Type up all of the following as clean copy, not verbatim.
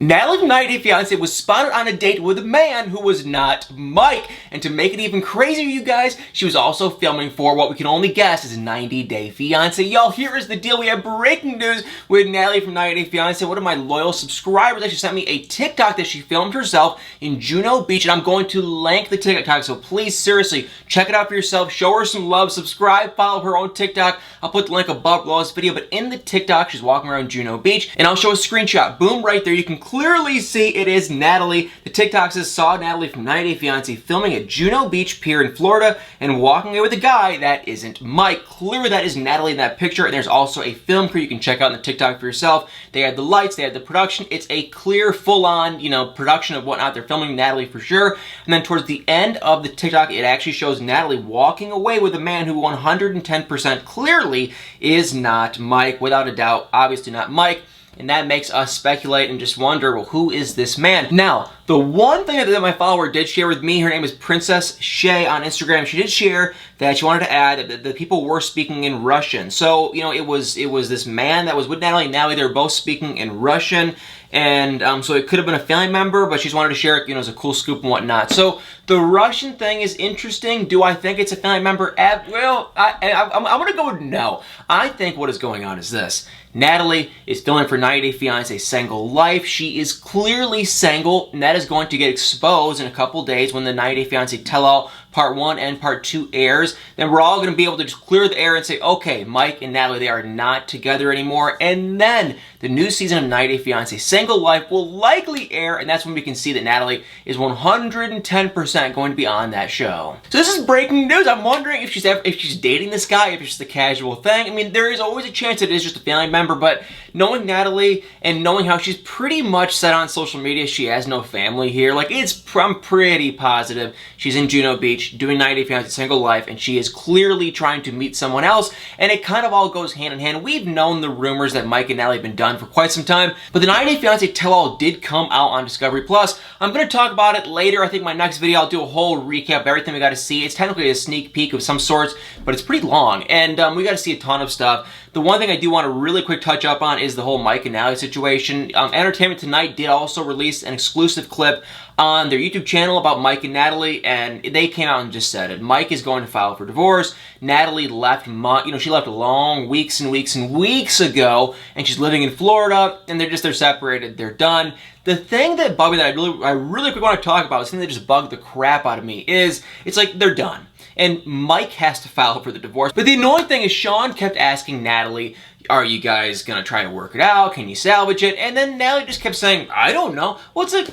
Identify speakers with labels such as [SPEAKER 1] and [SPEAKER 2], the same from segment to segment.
[SPEAKER 1] Natalie from 90 Day Fiance was spotted on a date with a man who was not Mike. And to make it even crazier, you guys, she was also filming for what we can only guess is 90 Day Fiance. Y'all, here is the deal. We have breaking news with Natalie from 90 Day Fiance. One of my loyal subscribers actually sent me a TikTok that she filmed herself in Juno Beach, and I'm going to link the TikTok, so please, seriously, check it out for yourself. Show her some love. Subscribe, follow her own TikTok. I'll put the link above below this video, but in the TikTok, she's walking around Juno Beach, and I'll show a screenshot. Boom, right there. You can clearly see it is Natalie. The TikTok says, saw Natalie from 90 Day Fiance filming at Juno Beach Pier in Florida and walking away with a guy that isn't Mike. Clearly that is Natalie in that picture, and there's also a film crew you can check out in the TikTok for yourself. They had the lights, they had the production. It's a clear, full-on, production of whatnot. They're filming Natalie for sure. And then towards the end of the TikTok, it actually shows Natalie walking away with a man who 110% clearly is not Mike. Without a doubt, obviously not Mike. And that makes us speculate and just wonder, well, who is this man? Now, the one thing that my follower did share with me, her name is Princess Shay on Instagram. She did share that she wanted to add that the people were speaking in Russian. So, it was this man that was with Natalie and Natalie. They were both speaking in Russian. And so it could have been a family member, but she just wanted to share it, as a cool scoop and whatnot. So the Russian thing is interesting. Do I think it's a family member? Well, I'm going to go with no. I think what is going on is this. Natalie is filming for 90 Day Fiance Single Life. She is clearly single, and that is going to get exposed in a couple days when the 90 Day Fiance Tell-All Part 1 and Part 2 airs. Then we're all going to be able to just clear the air and say, okay, Mike and Natalie, they are not together anymore. And then the new season of 90 Day Fiance Single Life will likely air, and that's when we can see that Natalie is 110% going to be on that show. So this is breaking news. I'm wondering if she's dating this guy, if it's just a casual thing. I mean, there is always a chance it is just a family member, but knowing Natalie and knowing how she's pretty much said on social media she has no family here, I'm pretty positive she's in Juno Beach doing 90 Day Fiance Single Life, and she is clearly trying to meet someone else, and it kind of all goes hand in hand. We've known the rumors that Mike and Natalie have been done for quite some time, but the 90 Day Fiance Tell-All did come out on Discovery Plus. I'm going to talk about it later. I think my next video I'll do a whole recap of everything we got to see. It's technically a sneak peek of some sorts, but it's pretty long, and we got to see a ton of stuff. The one thing I do want to really quick touch up on is the whole Mike and Natalie situation. Entertainment Tonight did also release an exclusive clip on their YouTube channel about Mike and Natalie, and they came out and just said it. Mike is going to file for divorce. Natalie left, she left long weeks and weeks and weeks ago, and she's living in Florida, and they're separated, they're done. The thing that bugged me that I really quick want to talk about, the thing that just bugged the crap out of me is, it's like they're done. And Mike has to file for the divorce. But the annoying thing is Sean kept asking Natalie, are you guys going to try to work it out? Can you salvage it? And then Natalie just kept saying, I don't know. Well, it's like,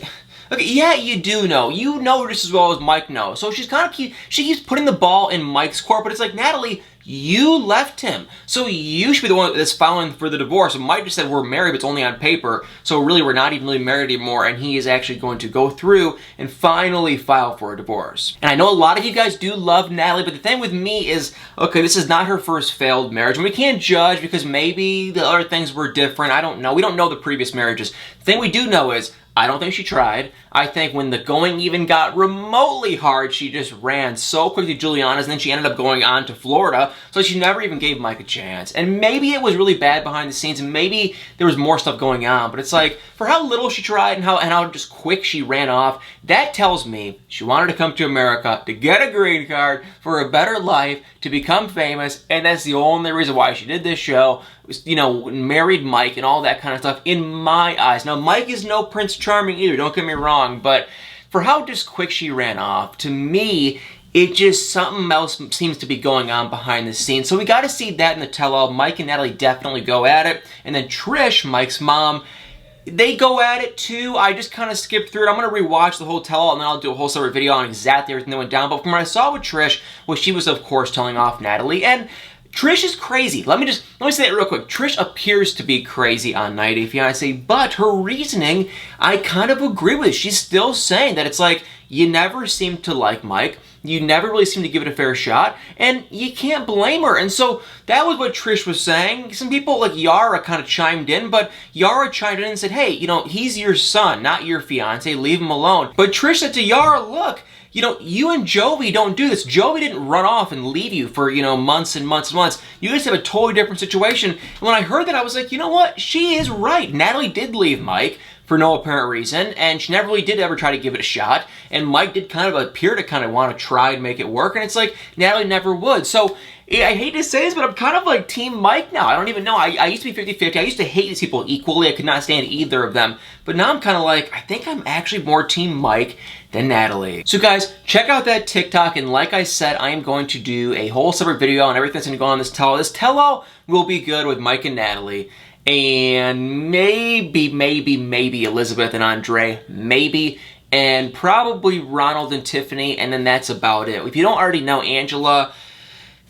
[SPEAKER 1] okay, yeah, you do know. You know just as well as Mike knows. So she keeps putting the ball in Mike's court, but it's like, Natalie, you left him. So you should be the one that's filing for the divorce. And Mike just said we're married, but it's only on paper. So really, we're not even really married anymore. And he is actually going to go through and finally file for a divorce. And I know a lot of you guys do love Natalie, but the thing with me is, okay, this is not her first failed marriage. And we can't judge because maybe the other things were different. I don't know. We don't know the previous marriages. The thing we do know is, I don't think she tried. I think when the going even got remotely hard, she just ran so quickly to Juliana's, and then she ended up going on to Florida, so she never even gave Mike a chance. And maybe it was really bad behind the scenes, and maybe there was more stuff going on, but it's like, for how little she tried and how just quick she ran off, that tells me she wanted to come to America to get a green card for a better life, to become famous, and that's the only reason why she did this show. Married Mike and all that kind of stuff in my eyes. Now, Mike is no Prince Charming either, don't get me wrong, but for how just quick she ran off, to me, it just, something else seems to be going on behind the scenes. So we got to see that in the tell-all. Mike and Natalie definitely go at it, and then Trish, Mike's mom, they go at it too. I just kind of skipped through it. I'm going to rewatch the whole tell-all, and then I'll do a whole separate video on exactly everything that went down. But from what I saw with Trish, well, she was, of course, telling off Natalie, and Trish is crazy. Let me say that real quick. Trish appears to be crazy on 90 Day Fiance, but her reasoning, I kind of agree with. She's still saying that it's like, you never seem to like Mike, you never really seem to give it a fair shot, and you can't blame her. And so that was what Trish was saying. Some people like Yara kind of chimed in, but Yara chimed in and said, hey, he's your son, not your fiance, leave him alone. But Trish said to Yara, look, you and Jovi don't do this. Jovi didn't run off and leave you for, months and months and months. You guys have a totally different situation. And when I heard that, I was like, you know what? She is right. Natalie did leave Mike for no apparent reason, and she never really did ever try to give it a shot, and Mike did kind of appear to kind of want to try and make it work, and it's like, Natalie never would. So, I hate to say this, but I'm kind of like Team Mike now. I don't even know. I used to be 50-50. I used to hate these people equally. I could not stand either of them. But now I'm kind of like, I think I'm actually more Team Mike than Natalie. So guys, check out that TikTok, and like I said, I am going to do a whole separate video on everything that's going to go on this tell-all. This tell-all will be good with Mike and Natalie, and maybe Elizabeth and Andre, maybe, and probably Ronald and Tiffany, and then that's about it. If you don't already know Angela,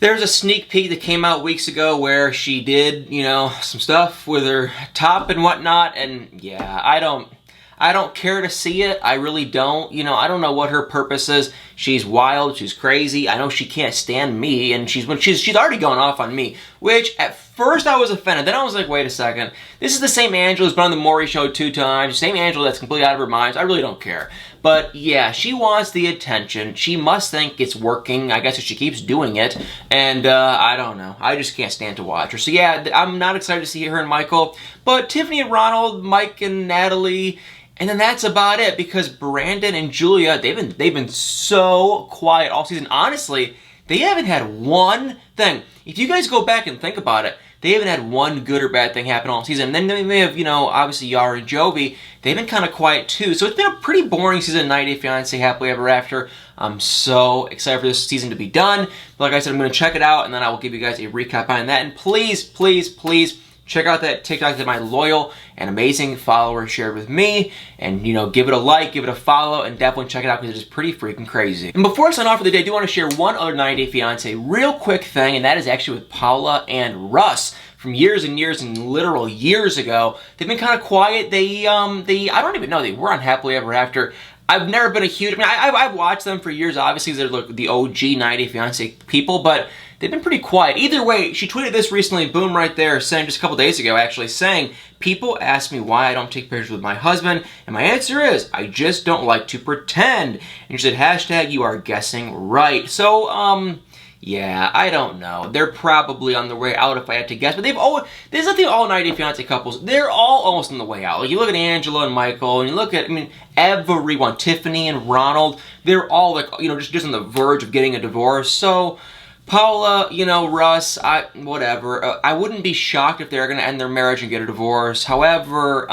[SPEAKER 1] there's a sneak peek that came out weeks ago where she did, you know, some stuff with her top and whatnot, and yeah, I don't care to see it. I really don't. You know, I don't know what her purpose is. She's wild. She's crazy. I know she can't stand me, and she's already going off on me, which at first I was offended. Then I was like, wait a second. This is the same Angela who's been on the Maury show 2 times. Same Angela that's completely out of her mind. I really don't care. But yeah, she wants the attention. She must think it's working, I guess, if she keeps doing it. And I don't know. I just can't stand to watch her. So yeah, I'm not excited to see her and Michael. But Tiffany and Ronald, Mike and Natalie, and then that's about it, because Brandon and Julia, they've been so quiet all season. Honestly, they haven't had one thing. If you guys go back and think about it, they haven't had one good or bad thing happen all season. And then they may have, you know, obviously Yara and Jovi, they've been kind of quiet too. So it's been a pretty boring season, 90 Day Fiance, Happily Ever After. I'm so excited for this season to be done. But like I said, I'm going to check it out, and then I will give you guys a recap on that. And please, please, please, check out that TikTok that my loyal and amazing followers shared with me, and, you know, give it a like, give it a follow, and definitely check it out because it is pretty freaking crazy. And before I sign off for the day, I do want to share one other 90 Day Fiance real quick thing, and that is actually with Paula and Russ. From years and years and literal years ago, they've been kind of quiet. I don't even know, they were on Happily Ever After. I've never been a huge, I mean, I've watched them for years, obviously, they're like the OG 90 Day Fiance people, but they've been pretty quiet. Either way, she tweeted this recently, boom, right there, saying, just a couple days ago, actually, saying, people ask me why I don't take pictures with my husband, and my answer is, I just don't like to pretend. And she said, hashtag, you are guessing right. So, yeah, I don't know. They're probably on the way out if I had to guess, but this is not the all 90 Day Fiance couples. They're all almost on the way out. Like, you look at Angela and Michael, and you look at, I mean, everyone, Tiffany and Ronald, they're all like, you know, just on the verge of getting a divorce. So, Paula, you know, Russ, whatever. I wouldn't be shocked if they're going to end their marriage and get a divorce. However,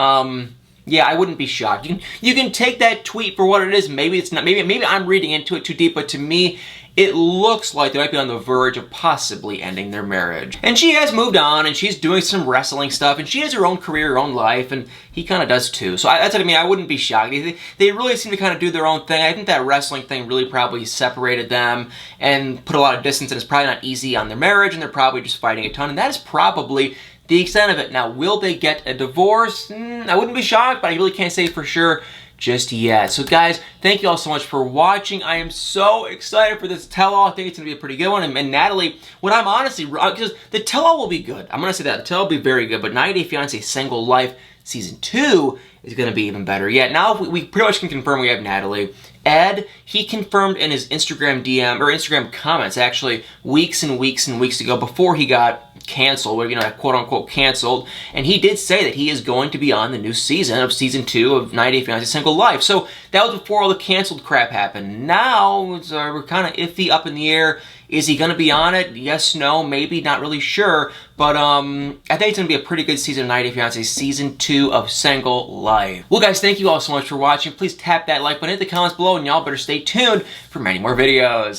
[SPEAKER 1] yeah, I wouldn't be shocked. You can take that tweet for what it is. Maybe it's not. Maybe I'm reading into it too deep, but to me, it looks like they might be on the verge of possibly ending their marriage. And she has moved on, and she's doing some wrestling stuff, and she has her own career, her own life, and he kind of does too. So that's what I mean. I wouldn't be shocked. They really seem to kind of do their own thing. I think that wrestling thing really probably separated them and put a lot of distance, and it's probably not easy on their marriage, and they're probably just fighting a ton, and that is probably the extent of it. Now, will they get a divorce? I wouldn't be shocked, but I really can't say for sure just yet. So guys, thank you all so much for watching. I am so excited for this tell-all. I think it's going to be a pretty good one. And Natalie, what I'm honestly, because the tell-all will be good. I'm going to say that. The tell-all will be very good, but 90 Day Fiance Single Life Season 2 is going to be even better yet. Now we pretty much can confirm we have Natalie. Ed, he confirmed in his Instagram DM, or Instagram comments actually, weeks and weeks and weeks ago before he got canceled, you know, quote-unquote canceled, and he did say that he is going to be on the new season of Season 2 of 90 Day Fiance Single Life. So that was before all the canceled crap happened. Now, we're kind of iffy, up in the air. Is he going to be on it? Yes, no, maybe, not really sure. But I think it's going to be a pretty good season of 90 Day Fiance Season 2 of Single Life. Well, guys, thank you all so much for watching. Please tap that like button, hit the comments below, and y'all better stay tuned for many more videos.